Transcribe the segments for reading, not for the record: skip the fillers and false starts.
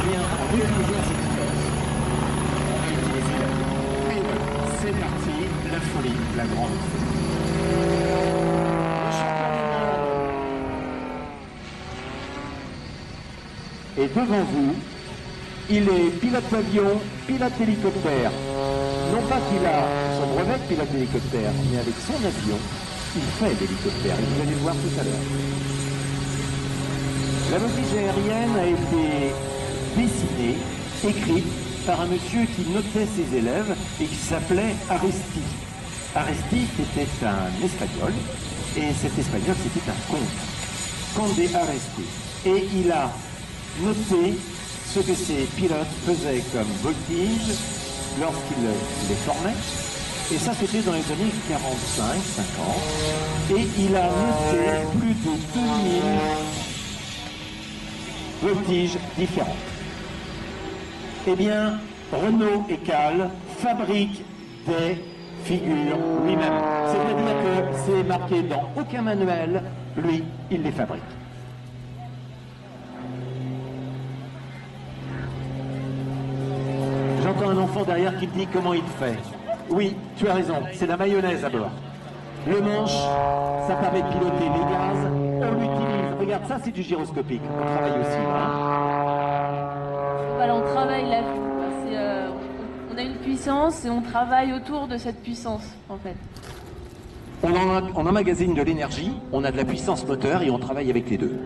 bien, on utilise bien cette force. On va utiliser la force. Et voilà, c'est parti, la folie, la grande folie. Le champion du monde. Et devant vous, il est pilote d'avion, pilote d'hélicoptère. Non pas qu'il a son brevet de pilote d'hélicoptère, mais avec son avion, il fait l'hélicoptère. Et vous allez le voir tout à l'heure. La voltige aérienne a été dessinée, écrite par un monsieur qui notait ses élèves et qui s'appelait Aristide. Aristide était un espagnol, et cet espagnol c'était un comte, Conde Aristide. Et il a noté ce que ses pilotes faisaient comme voltige lorsqu'ils les formaient. Et ça c'était dans les années 45-50. Et il a noté plus de 2000 voltiges différentes. Eh bien, Renaud Escale fabrique des figures lui-même. C'est-à-dire que c'est marqué dans aucun manuel, lui, il les fabrique. J'entends un enfant derrière qui me dit comment il fait. Oui, tu as raison, c'est la mayonnaise à bord. Le manche, ça permet de piloter les gaz, on l'utilise. Regarde, ça c'est du gyroscopique, on travaille aussi. Voilà, on travaille la vue. On a une puissance et on travaille autour de cette puissance, en fait. On emmagasine de l'énergie, on a de la puissance moteur et on travaille avec les deux.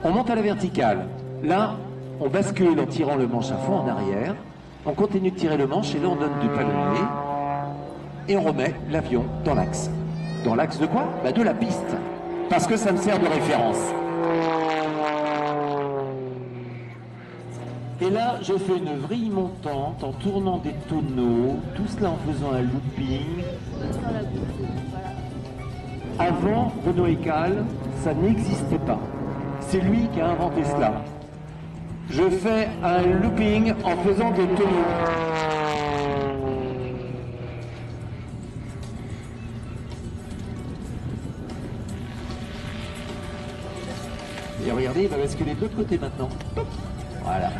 On monte à la verticale. Là, on bascule en tirant le manche à fond en arrière. On continue de tirer le manche et là on donne du palonnier. Et on remet l'avion dans l'axe. Dans l'axe de quoi? Bah de la piste. Parce que ça me sert de référence. Et là, je fais une vrille montante en tournant des tonneaux, tout cela en faisant un looping. Avant Renaud Escale, ça n'existait pas. C'est lui qui a inventé cela. Je fais un looping en faisant des tonneaux. Et regardez, il va basculer de l'autre côté maintenant. Voilà.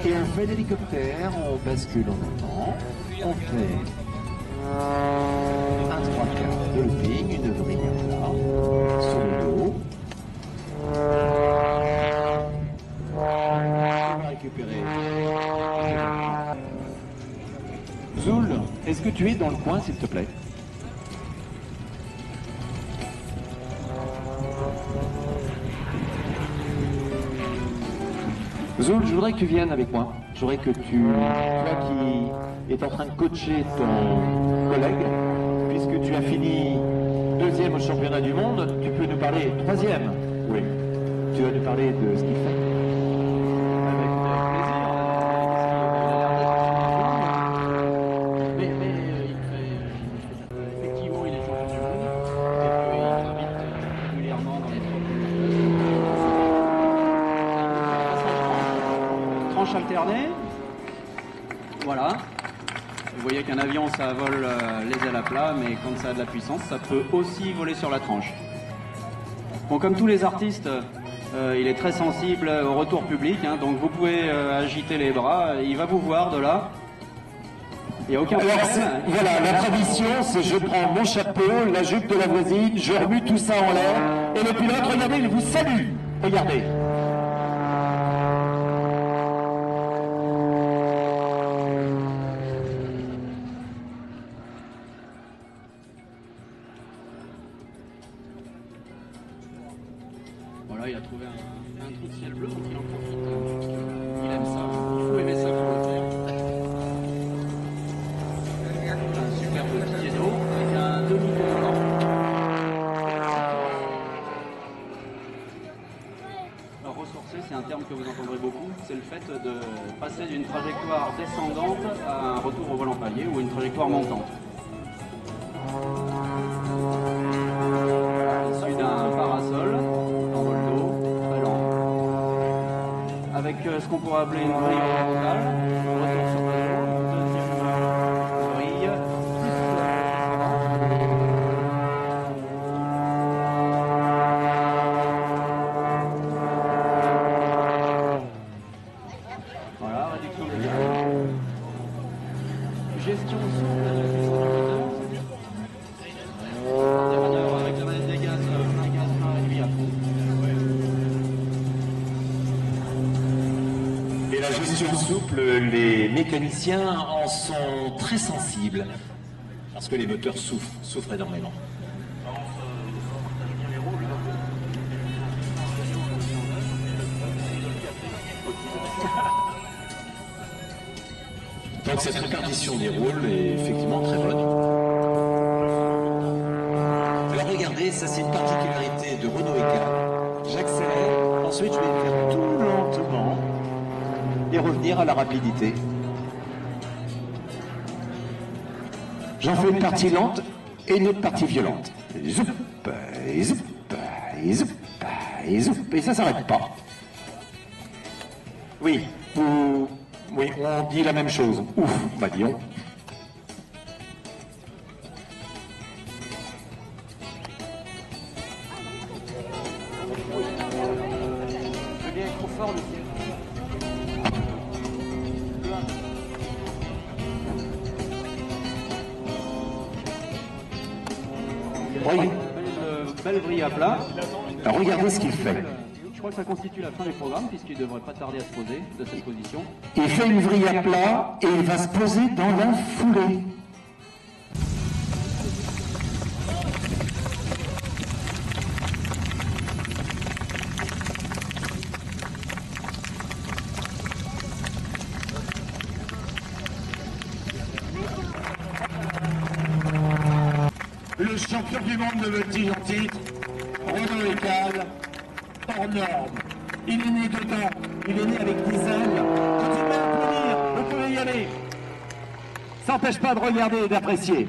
Et on fait l'hélicoptère, on bascule en avant, on fait un 3/4 de looping, une vrille à plat, sur le dos. On va récupérer. Zoul, est-ce que tu es dans le coin, s'il te plaît? Zoul, je voudrais que tu viennes avec moi. Je voudrais que toi qui es en train de coacher ton collègue, puisque tu as fini 2e au championnat du monde, tu peux nous parler 3e. Oui. Tu vas nous parler de ce qu'il fait. Avec plaisir. Mais il fait effectivement, il est champion du monde. Et puis il invite régulièrement dans les tranche alternée. Voilà. Vous voyez qu'un avion, ça vole les ailes à plat, mais quand ça a de la puissance, ça peut aussi voler sur la tranche. Bon, comme tous les artistes, il est très sensible au retour public, hein, donc vous pouvez agiter les bras, il va vous voir de là. Il n'y a aucun problème. Voilà, la tradition, c'est je prends mon chapeau, la jupe de la voisine, je remue tout ça en l'air, et le pilote, regardez, il vous salue. Regardez. Voilà, il a trouvé un trou de ciel bleu, donc il en profite. Il aime ça, il faut aimer ça pour le faire. Un super petit piano avec un demi-volant. Alors ressourcer, c'est un terme que vous entendrez beaucoup, c'est le fait de passer d'une trajectoire descendante à un retour au volant palier ou une trajectoire montante. Issu d'un parasol, en vol d'eau, très lent, avec ce qu'on pourrait appeler une vrille horizontale, retour sur le dos, deuxième vrille, position souple, les mécaniciens en sont très sensibles, parce que les moteurs souffrent énormément. Donc cette répartition des rôles est effectivement très bonne. Alors regardez, ça c'est une particularité de Renault Eka. J'accélère, ensuite je vais faire tout lentement et revenir à la rapidité. J'en fais une partie lente et une autre partie violente. Zoup, et zoup, et zoup, et zoup, et ça s'arrête pas. Oui, oui, on dit la même chose. Ouf, bah disons. Je veux bien être trop fort, monsieur. Oui. Belle vrille à plat. Alors regardez ce qu'il fait. Je crois que ça constitue la fin du programme, puisqu'il ne devrait pas tarder à se poser de cette position. Il fait une vrille à plat et il va se poser dans la foulée. Le champion du monde de voltige en titre, Renault Eka, hors norme. Il est né dedans, il est né avec des ailes. Continuez à applaudir, vous pouvez y aller. Ça n'empêche pas de regarder et d'apprécier.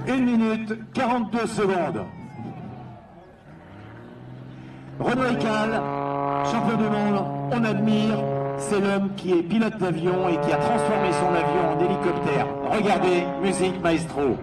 Une minute 42 secondes. Renault Eka, champion du monde, on admire. C'est l'homme qui est pilote d'avion et qui a transformé son avion en hélicoptère. Regardez, musique maestro.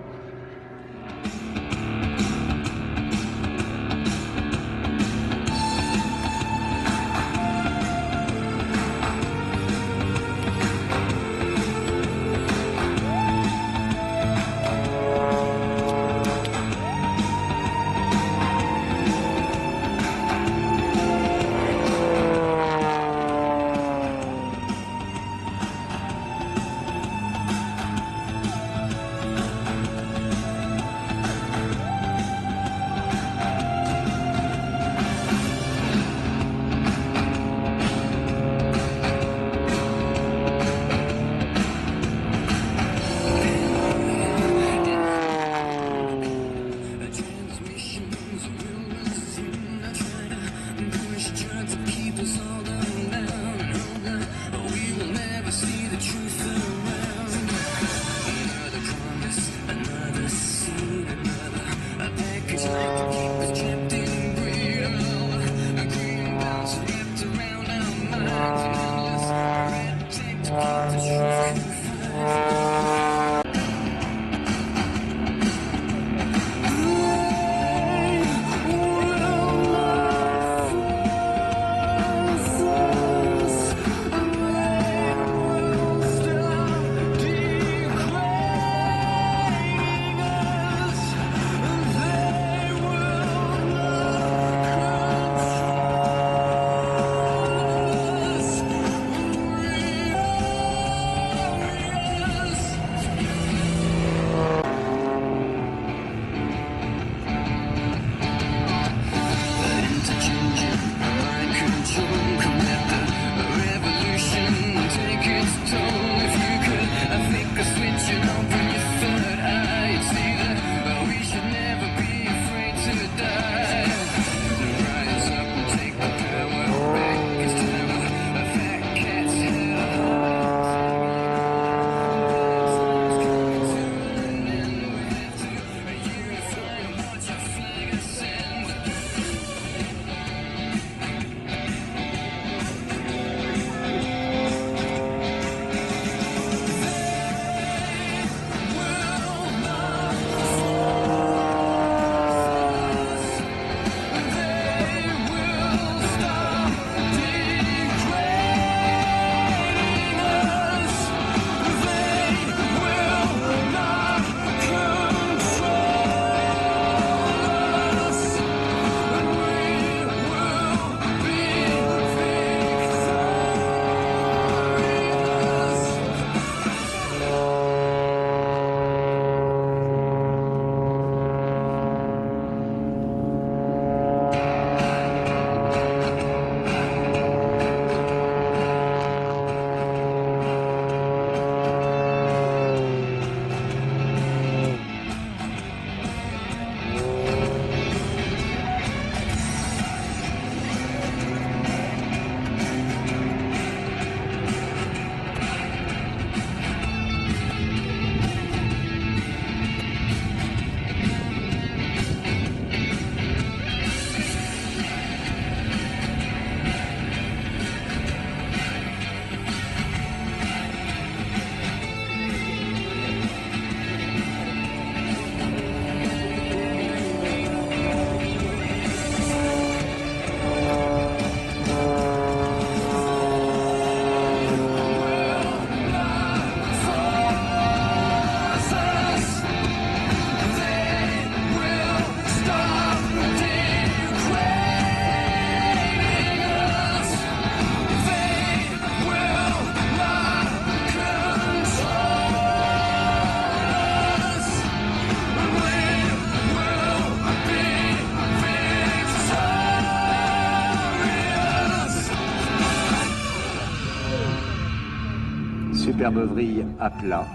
superbe vrille à plat.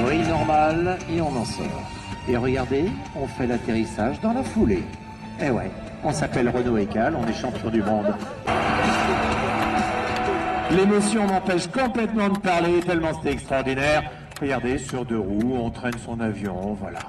Vrille normale et on en sort. Et regardez, on fait l'atterrissage dans la foulée. Eh ouais, on s'appelle Renaud Écal, on est champion du monde. L'émotion m'empêche complètement de parler, tellement c'était extraordinaire. Regardez, sur 2 roues, on traîne son avion, voilà.